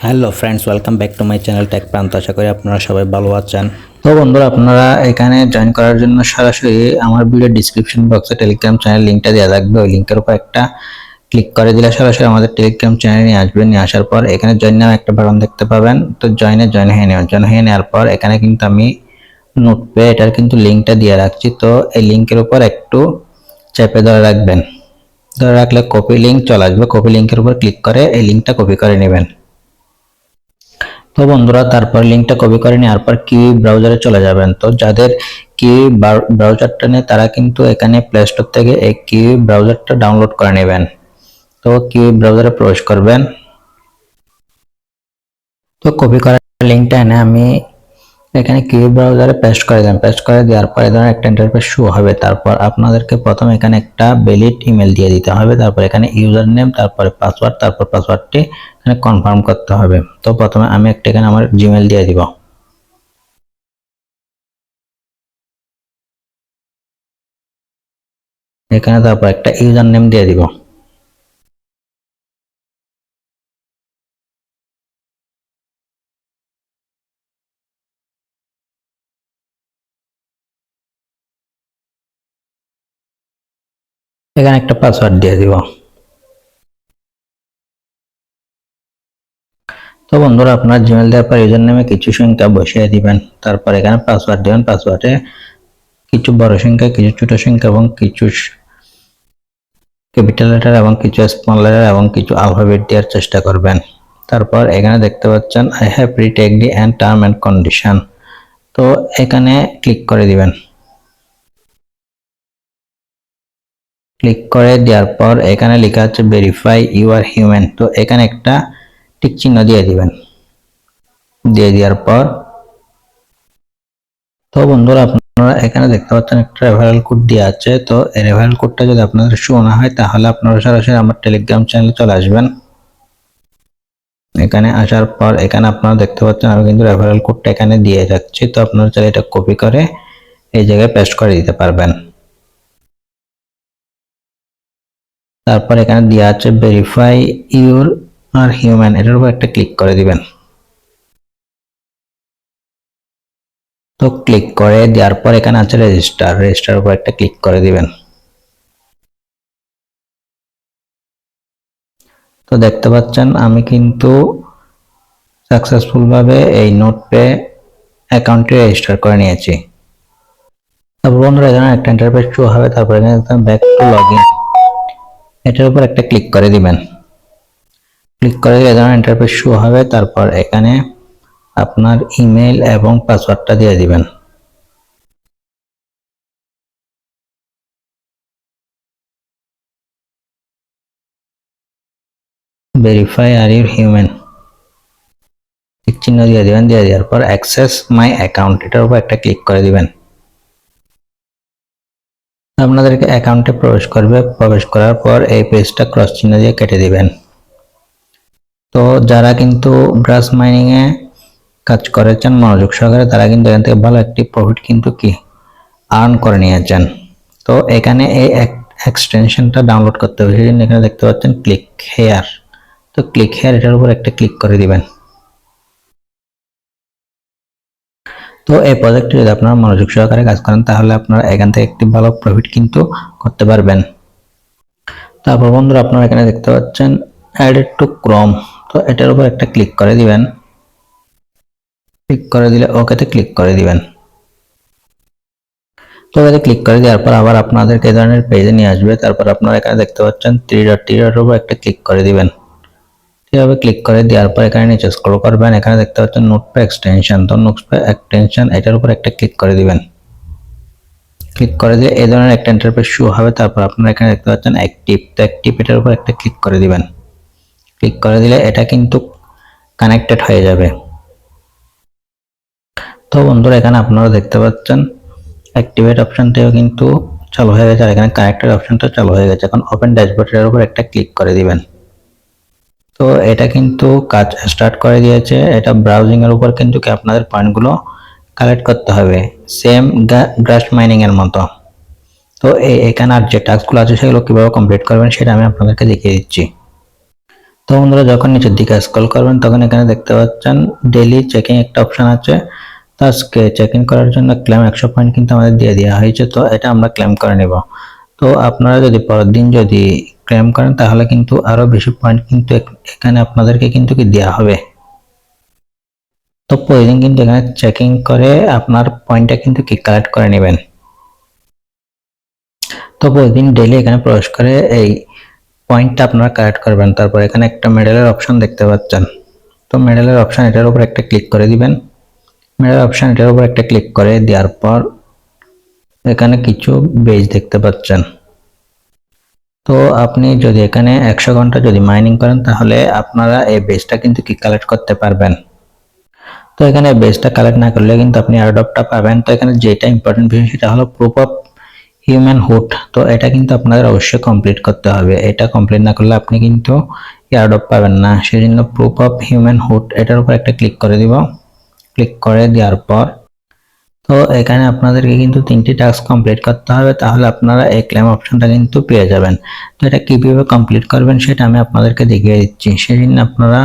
Hello friends, welcome back to my channel tech Pranto. আশা করি আপনারা সবাই ভালো আছেন। তো বন্ধুরা, আপনারা এখানে জয়েন করার জন্য সরাসরি আমার ভিডিও ডিসক্রিপশন বক্সে টেলিগ্রাম চ্যানেল লিঙ্কটা দেওয়া থাকবে। ওই লিঙ্কের উপর একটা ক্লিক করে দিলে সরাসরি আমাদের টেলিগ্রাম চ্যানেলে নিয়ে আসবেন। নিয়ে আসার পর এখানে জয়েন নামে একটা বাটন দেখতে পাবেন। তো জয়েন হয়ে নেবেন। জয়েন হয়ে নেওয়ার পর এখানে কিন্তু আমি নোটপ্যাড এটার কিন্তু লিঙ্কটা দিয়ে রাখছি। তো এই লিঙ্কের উপর একটু চেপে ধরে রাখবেন। ধরে রাখলে কপি লিঙ্ক চলে আসবে। কপি লিঙ্কের উপর ক্লিক করে এই লিঙ্কটা কপি করে নেবেন। তো বন্ধুরা, তারপর লিঙ্কটা কপি করে নেওয়ার পর কিউই ব্রাউজারে চলে যাবেন। তো যাদের কিউই ব্রাউজারটা নেই তারা কিন্তু এখানে প্লে স্টোর থেকে এই কিউই ব্রাউজারটা ডাউনলোড করে নেবেন। তো কিউই ব্রাউজারে প্রবেশ করবেন। তো কপি করা লিঙ্কটা এনে আমি এখানে কিউই ব্রাউজারে পেস্ট করে দেন। পেস্ট করে দেওয়ার পর এই ধরনের একটা ইন্টারফেস শো হবে। তারপর আপনাদেরকে প্রথমে এখানে একটা ভ্যালিড ইমেল দিয়ে দিতে হবে। তারপর এখানে ইউজার নেম, তারপরে পাসওয়ার্ড, তারপর পাসওয়ার্ডটি এখানে কনফার্ম করতে হবে। তো প্রথমে আমি একটা এখানে আমার জিমেল দিয়ে দিব। এখানে তারপর একটা ইউজার নেম দিয়ে দিব। এখানে একটা পাসওয়ার্ড দিয়ে দিব। তো বন্ধুরা, আপনার জিমেল দেওয়ার পর ইউজার নেমে কিছু সংখ্যা বসিয়ে দিবেন। তারপর এখানে পাসওয়ার্ড দিবেন। পাসওয়ার্ডে কিছু বড় সংখ্যা, কিছু ছোট সংখ্যা এবং কিছু ক্যাপিটাল লেটার এবং কিছু স্মল লেটার এবং কিছু আলফাবেট দেওয়ার চেষ্টা করবেন। তারপর এখানে দেখতে পাচ্ছেন I have retake the end term and condition. তো এখানে ক্লিক করে দিবেন। ক্লিক করে দেওয়ার পর এখানে লেখা আছে ভেরিফাই ইউ আর হিউম্যান। তো এখানে একটা টিক চিহ্ন দিয়ে দিবেন। দিয়ে দেওয়ার পর তো বন্ধুরা, আপনারা এখানে দেখতে পাচ্ছেন একটা রেফারেল কোড দেওয়া আছে। তো এই রেফারেল কোডটা যদি আপনাদের শো না হয় তাহলে আপনারা সরাসরি আমার টেলিগ্রাম চ্যানেলে চলে আসবেন। এখানে আসার পর এখানে আপনারা দেখতে পাচ্ছেন আমি কিন্তু রেফারেল কোডটা এখানে দিয়ে যাচ্ছি। তো আপনারা চাইলে এটা কপি করে এই জায়গায় পেস্ট করে দিতে পারবেন। তারপর এখানে দেওয়া আছে ভেরিফাই ইউর আর হিউম্যান, এটার উপর একটা ক্লিক করে দিবেন। তো ক্লিক করে দেওয়ার পর এখানে আছে রেজিস্টার উপর একটা ক্লিক করে দিবেন। তো দেখতে পাচ্ছেন আমি কিন্তু সাকসেসফুল ভাবে এই নোটপে অ্যাকাউন্টটি রেজিস্টার করে নিয়েছি। তারপর বন্ধুরা, এখানে একটা ইন্টারফেস শো হবে। তারপর এখানে ব্যাক টু লগইন, এটার উপর একটা ক্লিক করে দিবেন। ক্লিক করে দিলে এখানে ইন্টারফেস শো হবে। তারপর এখানে আপনার ইমেল এবং পাসওয়ার্ডটা দিয়ে দিবেন। ভেরিফাই আর ইউর হিউম্যান, টিক চিহ্ন দিয়ে দিবেন। দিয়ে দেওয়ার পর অ্যাক্সেস মাই অ্যাকাউন্ট, এটার উপর একটা ক্লিক করে দিবেন। আপনাদেরকে অ্যাকাউন্টে প্রবেশ করবে। প্রবেশ করার পর এই পেজটা ক্রস চিহ্ন দিয়ে কেটে দিবেন। তো যারা কিন্তু গ্রাস মাইনিং এ কাজ করেছেন মনোযোগ সহকারে তারা কিন্তু এখান থেকে ভালো একটি প্রফিট কিন্তু কি আর্ন করে নিয়েছেন। তো এখানে এই এক্সটেনশনটা ডাউনলোড করতে হবে। সেই জন্য এখানে দেখতে পাচ্ছেন ক্লিক হেয়ার। তো ক্লিক হেয়ার, এটার উপর একটা ক্লিক করে দিবেন। তো এই প্রজেক্টে যদি আপনারা মনোযোগ সহকারে কাজ করেন তাহলে আপনারা এখান থেকে একটি ভালো প্রফিট কিন্তু করতে পারবেন। তারপর বন্ধুরা, আপনারা এখানে দেখতে পাচ্ছেন অ্যাডেড টু ক্রোম। তো এটার উপর একটা ক্লিক করে দিবেন। ক্লিক করে দিলে ওকেতে ক্লিক করে দিবেন। তো এতে ক্লিক করে দেওয়ার পর আবার আপনাদেরকে এই ধরনের পেজে নিয়ে আসবে। তারপর আপনারা এখানে দেখতে পাচ্ছেন থ্রি ডটের উপর একটা ক্লিক করে দিবেন। এভাবে ক্লিক করে দেওয়ার পর এখানে নিচে স্ক্রল করবেন। এখানে দেখতে পাচ্ছেন নোটপ্যাড এক্সটেনশন। তো নোটপ্যাড এক্সটেনশন এটার উপর একটা ক্লিক করে দিবেন। ক্লিক করে দিয়ে এই ধরনের একটা ইন্টারফেস শো হবে। তারপর আপনারা এখানে দেখতে পাচ্ছেন অ্যাক্টিভ। তো অ্যাক্টিভ এটার উপর একটা ক্লিক করে দিবেন। ক্লিক করে দিলে এটা কিন্তু কানেক্টেড হয়ে যাবে। তো বন্ধুরা, এখানে আপনারা দেখতে পাচ্ছেন অ্যাক্টিভেট অপশনটাও কিন্তু চালু হয়ে গেছে আর এখানে কানেক্টেড অপশনটা চালু হয়ে গেছে। এখন ওপেন ড্যাশবোর্ডের উপর একটা ক্লিক করে দিবেন। তো এটা কিন্তু কাজ স্টার্ট করে দিয়েছে। এটা ব্রাউজিং এর উপর কিন্তু কি আপনাদের পয়েন্টগুলো কালেক্ট করতে হবে সেম গ্রাস মাইনিং এর মতো। তো এখানে আর যে টাস্কগুলো আছে সেগুলো কিভাবে কমপ্লিট করবেন সেটা আমি আপনাদেরকে দেখিয়ে দিচ্ছি। তো বন্ধুরা যখন নিচের দিকে স্ক্রল করবেন তখন এখানে দেখতে পাচ্ছেন ডেইলি চেকিং একটা অপশন আছে। তো আজকে চেকিং করার জন্য ক্লেম 100 পয়েন্ট কিন্তু আমাদের দিয়ে দেওয়া হয়েছে, তো এটা আমরা ক্লেম করে নেব। তো আপনারা যদি পরের দিন যদি ক্লেম করেন তাহলে কিন্তু আরো বেশি পয়েন্ট কিন্তু এখানে আপনাদেরকে কিন্তু কি দেওয়া হবে। তো প্রতিদিন কিন্তু এখানে চেকিং করে আপনার পয়েন্টটা কিন্তু কি কালেক্ট করে নেবেন। তো প্রতিদিন ডেইলি এখানে প্রবেশ করে এই পয়েন্টটা আপনারা কালেক্ট করবেন। তারপর এখানে একটা মেডেলের অপশন দেখতে পাচ্ছেন। তো মেডেলের অপশন এটার উপর একটা ক্লিক করে দিবেন। মেডেল অপশন এটার উপর একটা ক্লিক করে দেওয়ার পর এখানে কিছু বেজ দেখতে পাচ্ছেন। তো আপনি যদি এখানে 100 ঘন্টা যদি মাইনিং করেন তাহলে আপনারা এই বেজটা কিন্তু কি কালেক্ট করতে পারবেন। তো এখানে বেজটা কালেক্ট না করলে কিন্তু আপনি এয়ারড্রপটা পাবেন। তো এখানে যেটা ইম্পর্টেন্ট বিষয় সেটা হলো প্রুফ অফ হিউম্যান হুড। তো এটা কিন্তু আপনাদের অবশ্যই কমপ্লিট করতে হবে। এটা কমপ্লিট না করলে আপনি কিন্তু এয়ারড্রপ পাবেন না। সেজন্য প্রুফ অফ হিউম্যান হুড এটার উপর একটা ক্লিক করে দিব। ক্লিক করে দেওয়ার পর তো এখানে আপনাদেরকে কিন্তু 3টি টাস্ক কমপ্লিট করতে হবে, তাহলে আপনারা এই ক্লেম অপশনটা কিন্তু পেয়ে যাবেন। তো এটা কিভাবে কমপ্লিট করবেন সেটা আমি আপনাদেরকে দেখিয়ে দিচ্ছি। সেজন্য আপনারা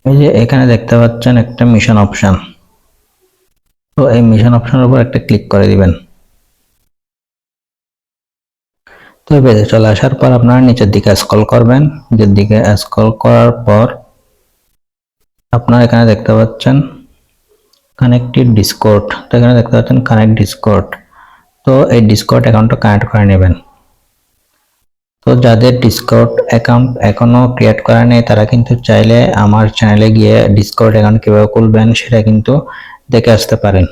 এই যে এখানে দেখতে পাচ্ছেন একটা মিশন অপশন, তো এই মিশন অপশনের উপর একটা ক্লিক করে দিবেন। তো পেজে চলে আসার পর আপনারা নিচের দিকে স্ক্রল করবেন। নিচের দিকে স্ক্রল করার পর আপনারা এখানে দেখতে পাচ্ছেন কানেক্টেড ডিসকর্ড। তো এখানে দেখতে পাচ্ছেন কানেক্ট ডিসকর্ড। তো এই ডিসকর্ড অ্যাকাউন্টটা কানেক্ট করে নেবেন। তো যাদের ডিসকর্ড অ্যাকাউন্ট এখনো ক্রিয়েট করা নেই তারা কিন্তু চাইলে আমার চ্যানেলে গিয়ে ডিসকর্ড অ্যাকাউন্ট কিভাবে খুলবেন সেটা কিন্তু দেখে আসতে পারেন।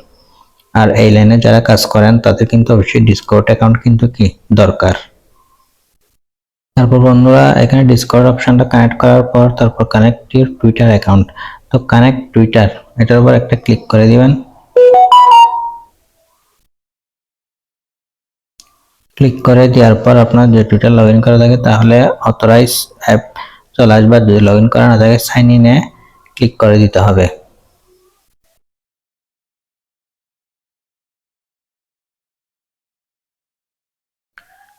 আর এই লাইনে যারা কাজ করেন তাদের কিন্তু অবশ্যই ডিসকর্ড অ্যাকাউন্ট কিন্তু কি দরকার। তারপর বন্ধুরা এখানে ডিসকর্ড অপশনটা কানেক্ট করার পর তারপর কানেক্ট ইউর টুইটার অ্যাকাউন্ট। তো কানেক্ট টুইটার এটার উপর একটা ক্লিক করে দিবেন। ক্লিক করে দেওয়ার পর আপনার যে টুইটার লগ ইন করা থাকে তাহলে অথরাইজ অ্যাপ চলে আসবে। যদি লগ ইন করা না থাকে সাইন ইনে ক্লিক করে দিতে হবে।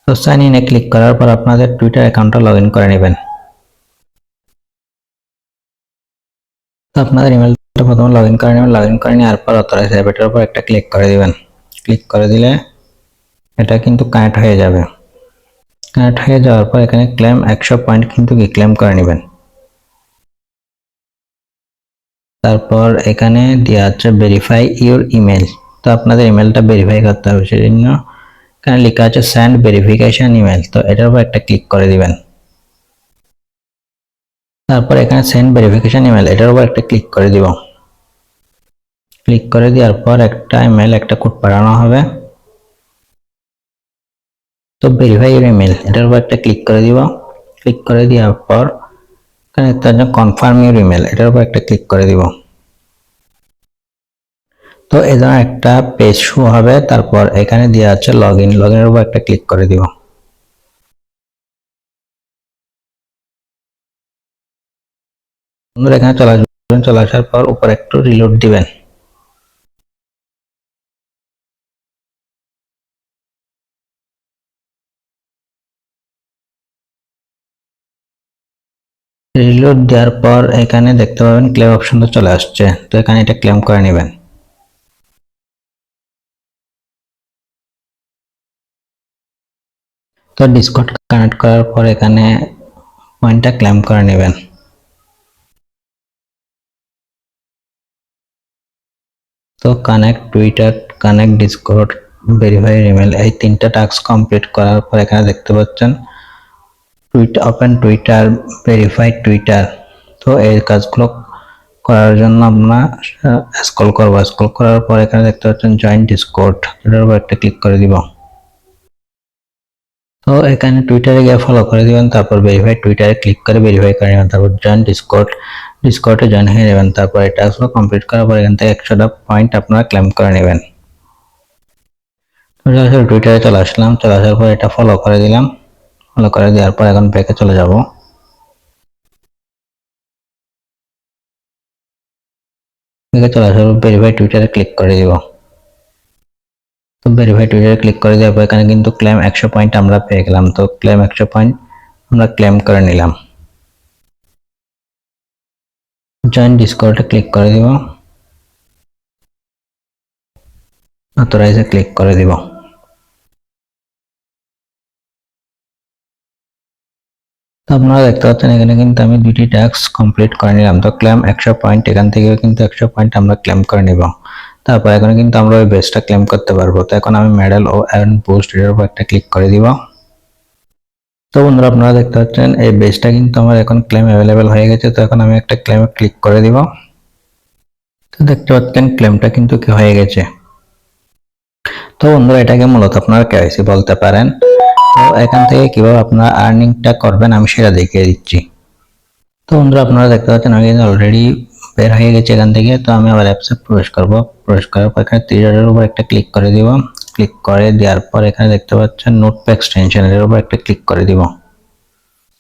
তো সাইন ইনে ক্লিক করার পর আপনাদের টুইটার অ্যাকাউন্টটা লগ ইন করে নেবেন। তো আপনাদের ইমেলটা প্রথমে লগ ইন করে নেবেন। লগ ইন করে নেওয়ার পর অথরাইজ অ্যাপ এটার উপর একটা ক্লিক করে দিবেন। ক্লিক করে দিলে এটা কিন্তু কানেক্ট হয়ে যাবে। কানেক্ট হয়ে যাওয়ার পর এখানে ক্লেম 100 পয়েন্ট কিন্তু কি ক্লেম করে নেবেন। তারপর এখানে দেওয়া আছে ভেরিফাই ইউর ইমেল। তো আপনাদের ইমেলটা ভেরিফাই করতে হবে, সেজন্য এখানে লেখা আছে সেন্ড ভেরিফিকেশন ইমেল। তো এটার উপর একটা ক্লিক করে দিবেন। তারপর এখানে সেন্ড ভেরিফিকেশন ইমেল এটার উপর একটা ক্লিক করে দিব। ক্লিক করে দেওয়ার পর একটা ইমেল একটা কোড পাঠানো হবে। তো ভেরিফাই ইউর ইমেল এটার উপর একটা ক্লিক করে দিব। ক্লিক করে দেওয়ার পর এখানে তার জন্য কনফার্ম ইউর ইমেল এটার উপর একটা ক্লিক করে দিব। তো এই জন্য একটা পেজ শো হবে। তারপর এখানে দেওয়া আছে লগ ইনের উপর একটা ক্লিক করে দিব। বন্ধুরা এখানে চলে আসবেন। চলে আসার পর উপর একটু রিলোড দিবেন। রিলোড দেওয়ার পর এখানে দেখতে পাবেন ক্লেম অপশনটা চলে আসছে। তো এখানে এটা ক্লেম করে নেবেন। তো ডিসকর্ড কানেক্ট করার পর এখানে পয়েন্টটা ক্লেম করে নেবেন। তো connect Twitter, connect Discord, verify email এই 3টা টাস্ক কমপ্লিট করার পর এখানে দেখতে পাচ্ছেন Twitter open Twitter, verify Twitter. তো এই কাজগুলো করার জন্য আমরা স্ক্রল করব। স্ক্রল করার পর এখানে দেখতে পাচ্ছেন জয়েন ডিসকর্ড এটার উপর একটা ক্লিক করে দিব। তো এখানে টুইটারে গিয়ে ফলো করে দিবেন। তারপর ভেরিফাই টুইটারে ক্লিক করে ভেরিফাই করে নেবেন। তারপর জয়েন ডিসকর্ডে জয়েন হয়ে যাবেন। তারপর এই টাস্কগুলো কমপ্লিট করার পর এখান থেকে 100টা পয়েন্ট আপনারা ক্লেম করে নেবেন। টুইটারে চলে আসলাম। চলে আসার পর এটা ফলো করে দিলাম। ফলো করে দেওয়ার পর এখন ব্যাকে চলে যাব। ব্যাকে চলে আসার পর ভেরিফাই টুইটারে ক্লিক করে দিব। তো ভেরিফাই টুইটারে ক্লিক করে দেওয়ার পর এখানে কিন্তু ক্লেম 100 পয়েন্ট আমরা পেয়ে গেলাম। তো ক্লেম 100 পয়েন্ট আমরা ক্লেম করে নিলাম। জয়েন ডিসকর্ডে ক্লিক করে দিব, অথরাইজে ক্লিক করে দিব। তো আপনারা দেখতে পাচ্ছেন এখানে কিন্তু আমি দুইটি টাস্ক কমপ্লিট করে নিলাম। তো ক্লেম 100 পয়েন্ট, এখান থেকেও কিন্তু 100 পয়েন্ট আমরা ক্লেম করে নিব। তারপর এখন কিন্তু আমরা ওই বেসটা ক্লেম করতে পারবো। তো এখন আমি মেডেল ও আর্ন বুস্ট এর উপর একটা ক্লিক করে দিব। তো বন্ধুরা আপনারা দেখতে পাচ্ছেন এই বেসটা কিন্তু আমার এখন ক্লেম অ্যাভেলেবেল হয়ে গেছে। তো এখন আমি একটা ক্লেমে ক্লিক করে দিব। তো দেখতে পাচ্ছেন ক্লেমটা কিন্তু কি হয়ে গেছে। তো বন্ধুরা এটাকে মূলত আপনারা কেওয়াইসি বলতে পারেন। তো এখান থেকে কিভাবে আপনারা আর্নিংটা করবেন আমি সেটা দেখিয়ে দিচ্ছি। তো বন্ধুরা আপনারা দেখতে পাচ্ছেন আমি কিন্তু অলরেডি বের হয়ে গেছে এখান থেকে। তো আমি আবার অ্যাপসে প্রবেশ করব। প্রবেশ করার পর এখানে 3 উপর একটা ক্লিক করে দিব। ক্লিক করে দেওয়ার পর এখানে দেখতে পাচ্ছেন নোটপ্যাড এক্সটেনশনের উপর একটা ক্লিক করে দিব।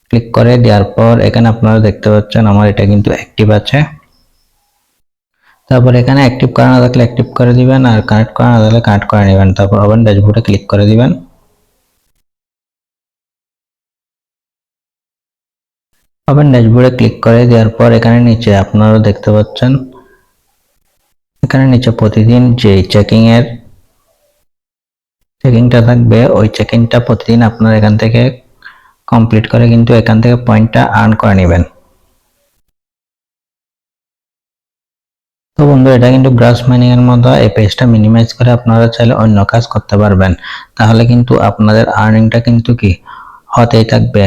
ক্লিক করে দেওয়ার পর এখানে আপনারা দেখতে পাচ্ছেন আমার এটা কিন্তু অ্যাক্টিভ আছে। তারপর এখানে অ্যাক্টিভ করা না থাকলে অ্যাক্টিভ করে দিবেন, আর কানেক্ট করা না থাকলে কানেক্ট করে নেবেন। তারপর ওপেন ড্যাশবোর্ডে ক্লিক করে দিবেন। ওপেন ড্যাশবোর্ডে ক্লিক করে দেওয়ার পর এখানে নিচে আপনারা দেখতে পাচ্ছেন এখানে নিচে প্রতিদিন যে চেকিংটা থাকবে ওই চেকিংটা প্রতিদিন আপনারা এখান থেকে কমপ্লিট করে কিন্তু এখান থেকে পয়েন্টটা আর্ন করে নেবেন। তো বন্ধু এটা কিন্তু গ্রাস মাইনিং এর মতো এই পেজটা মিনিমাইজ করে আপনারা চাইলে অন্য কাজ করতে পারবেন, তাহলে কিন্তু আপনাদের আর্নিংটা কিন্তু কি হতেই থাকবে।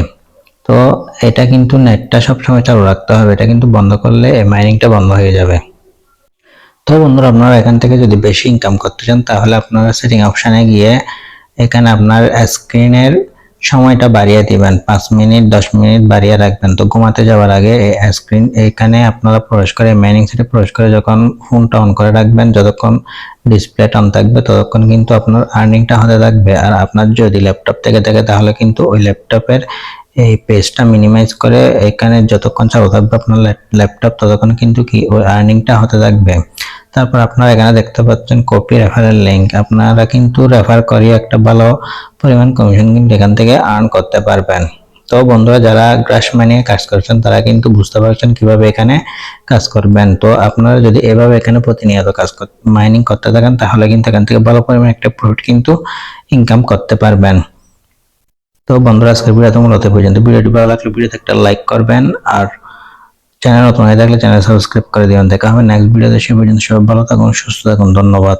তো এটা কিন্তু নেটটা সবসময় চালু রাখতে হবে, এটা কিন্তু বন্ধ করলে এই মাইনিংটা বন্ধ হয়ে যাবে। তো বন্ধুরা আপনারা এখান থেকে যদি বেশি ইনকাম করতে চান তাহলে আপনারা সেটিং অপশানে গিয়ে এখানে আপনার স্ক্রিনের সময়টা বাড়িয়ে দিবেন, 5 মিনিট 10 মিনিট বাড়িয়ে রাখবেন। তো ঘুমাতে যাওয়ার আগে এই স্ক্রিন এখানে আপনারা প্রবেশ করে মাইনিং সেটে প্রবেশ করে যখন ফোনটা অন করে রাখবেন, যতক্ষণ ডিসপ্লেটা অন থাকবে ততক্ষণ কিন্তু আপনার আর্নিংটা হতে থাকবে। আর আপনার যদি ল্যাপটপ থেকে থাকে তাহলে কিন্তু ওই ল্যাপটপের এই পেজটা মিনিমাইজ করে এখানে যতক্ষণ চালু থাকবে আপনার ল্যাপটপ ততক্ষণ কিন্তু কি ওই আর্নিংটা হতে থাকবে। তারপর আপনারা এখানে দেখতে পাচ্ছেন কপি রেফারেল লিংক, আপনারা কিন্তু রেফার করিয়ে একটা ভালো পরিমাণ কমিশন কিন্তু এখান থেকে আর্ন করতে পারবেন। তো বন্ধুরা যারা গ্রাস মাইনিংয়ে কাজ করছেন তারা কিন্তু বুঝতে পারছেন কিভাবে এখানে কাজ করবেন। তো আপনারা যদি এভাবে এখানে প্রতিনিয়ত মাইনিং করতে থাকেন তাহলে কিন্তু এখান থেকে ভালো পরিমাণ একটা প্রফিট কিন্তু ইনকাম করতে পারবেন। তো বন্ধুরা আজকের ভিডিওতে মূলত পর্যন্ত। ভিডিওটি ভালো লাগলে ভিডিওতে একটা লাইক করবেন, আর চ্যানেল নতুন হয়ে থাকলে চ্যানেল সাবস্ক্রাইব করে দিবেন। দেখা হবে নেক্সট ভিডিওতে। সে পর্যন্ত সবাই ভালো থাকুন, সুস্থ থাকুন। ধন্যবাদ।